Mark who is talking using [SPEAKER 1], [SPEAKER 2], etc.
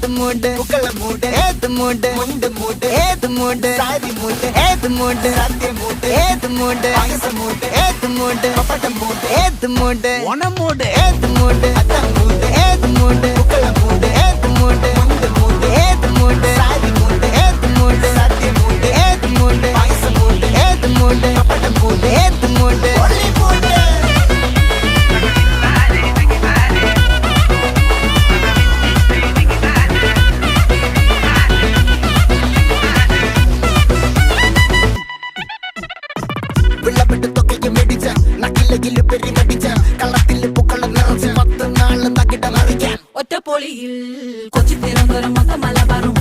[SPEAKER 1] ഏത് മൂട് പുക്കള മൂട് ഏത് മൂട് മുണ്ട് മൂട് ഏത് മൂട് സാരി മൂട് ഏത് മൂട് സത്യ മൂട് ഏത് മൂട് പായസ മൂട് ഏത് മൂട് പപ്പടം മൂട് ഏത് മൂട് ഓണം മൂട് ഏത് മൂട് അത്തം മൂട് ഏത് മൂട് പുക്കള മൂട് ഏത് മൂട് മുണ്ട് മൂട് ഏത് മൂട് സാരി മൂട് ഏത് മൂട് സത്യ മൂട് ഏത് മൂട് പായസ മൂട് ഏത് മൂട് പപ്പടം മൂട് ഏത് മൂട് ഒളി മൂട് വെള്ളപ്പെട്ട് തൊക്കയ്ക്ക് മെടിച്ച നക്കിലകില് പെരിമടിച്ച കള്ളത്തില് പൂക്കള നിറച്ച് 10 നാള് തകിട മറിക്കാൻ
[SPEAKER 2] ഒറ്റപ്പൊളിയിൽ കൊച്ചി തിരുവനന്തപുരം മൊത്തം മലബാറും